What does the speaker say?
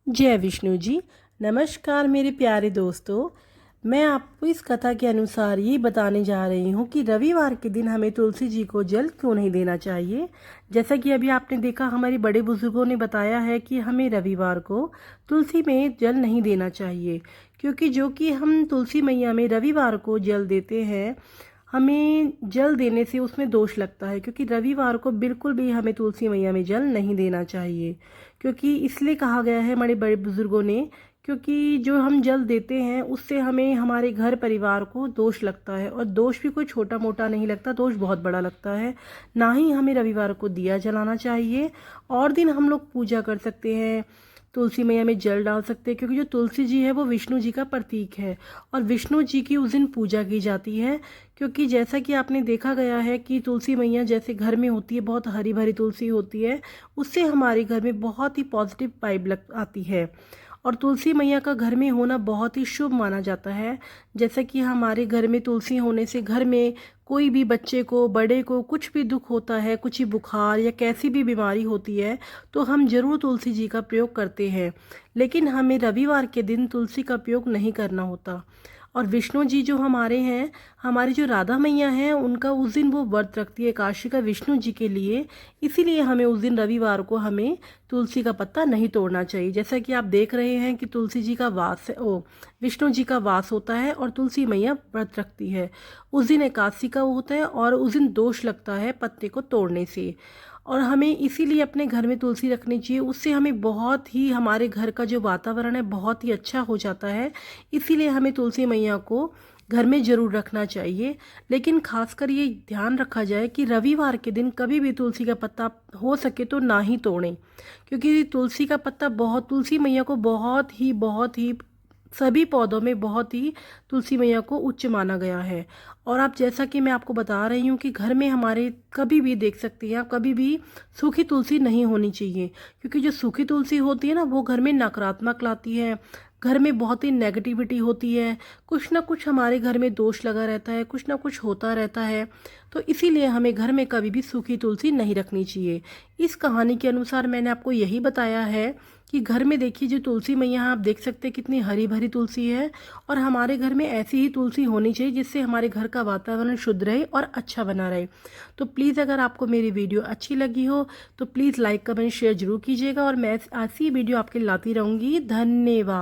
जय विष्णु जी। नमस्कार मेरे प्यारे दोस्तों। मैं आपको इस कथा के अनुसार ये बताने जा रही हूँ कि रविवार के दिन हमें तुलसी जी को जल क्यों नहीं देना चाहिए। जैसा कि अभी आपने देखा, हमारे बड़े बुजुर्गों ने बताया है कि हमें रविवार को तुलसी में जल नहीं देना चाहिए, क्योंकि जो कि हम तुलसी मैया में रविवार को जल देते हैं, हमें जल देने से उसमें दोष लगता है। क्योंकि रविवार को बिल्कुल भी हमें तुलसी मैया में जल नहीं देना चाहिए, क्योंकि इसलिए कहा गया है हमारे बड़े बुजुर्गों ने, क्योंकि जो हम जल देते हैं उससे हमें हमारे घर परिवार को दोष लगता है। और दोष भी कोई छोटा मोटा नहीं लगता, दोष बहुत बड़ा लगता है। ना ही हमें रविवार को दिया जलाना चाहिए। और दिन हम लोग पूजा कर सकते हैं, तुलसी मैया में जल डाल सकते हैं, क्योंकि जो तुलसी जी है वो विष्णु जी का प्रतीक है और विष्णु जी की उस दिन पूजा की जाती है। क्योंकि जैसा कि आपने देखा गया है कि तुलसी मैया जैसे घर में होती है, बहुत हरी भरी तुलसी होती है, उससे हमारे घर में बहुत ही पॉजिटिव वाइब लग आती है। और तुलसी मैया का घर में होना बहुत ही शुभ माना जाता है। जैसा कि हमारे घर में तुलसी होने से घर में कोई भी बच्चे को, बड़े को कुछ भी दुख होता है, कुछ ही बुखार या कैसी भी बीमारी होती है, तो हम जरूर तुलसी जी का प्रयोग करते हैं। लेकिन हमें रविवार के दिन तुलसी का प्रयोग नहीं करना होता। और विष्णु जी जो हमारे हैं, हमारी जो राधा मैया हैं, उनका उस दिन वो व्रत रखती है एकादशी का विष्णु जी के लिए। इसीलिए हमें उस दिन रविवार को हमें तुलसी का पत्ता नहीं तोड़ना चाहिए। जैसा कि आप देख रहे हैं कि तुलसी जी का वास है, ओ विष्णु जी का वास होता है और तुलसी मैया व्रत रखती है। उस दिन एकादशी का वो होता है और उस दिन दोष लगता है पत्ते को तोड़ने से। और हमें इसीलिए अपने घर में तुलसी रखनी चाहिए। उससे हमें बहुत ही, हमारे घर का जो वातावरण है बहुत ही अच्छा हो जाता है। इसीलिए हमें तुलसी मैया को घर में ज़रूर रखना चाहिए। लेकिन खासकर ये ध्यान रखा जाए कि रविवार के दिन कभी भी तुलसी का पत्ता हो सके तो ना ही तोड़ें, क्योंकि तुलसी का पत्ता बहुत, तुलसी मैया को बहुत ही सभी पौधों में बहुत ही तुलसी मैया को उच्च माना गया है। और आप, जैसा कि मैं आपको बता रही हूँ कि घर में हमारे कभी भी देख सकती हैं आप, कभी भी सूखी तुलसी नहीं होनी चाहिए। क्योंकि जो सूखी तुलसी होती है ना, वो घर में नकारात्मक लाती है, घर में बहुत ही नेगेटिविटी होती है, कुछ ना कुछ हमारे घर में दोष लगा रहता है, कुछ ना कुछ होता रहता है। तो इसीलिए हमें घर में कभी भी सूखी तुलसी नहीं रखनी चाहिए। इस कहानी के अनुसार मैंने आपको यही बताया है कि घर में देखिए, जो तुलसी मैया आप देख सकते हैं कितनी हरी भरी तुलसी है। और हमारे घर में ऐसी ही तुलसी होनी चाहिए जिससे हमारे घर का वातावरण शुद्ध रहे और अच्छा बना रहे। तो प्लीज़, अगर आपको मेरी वीडियो अच्छी लगी हो तो प्लीज़ लाइक कमेंट शेयर जरूर कीजिएगा, और मैं ऐसी वीडियो आपके लाती रहूँगी। धन्यवाद।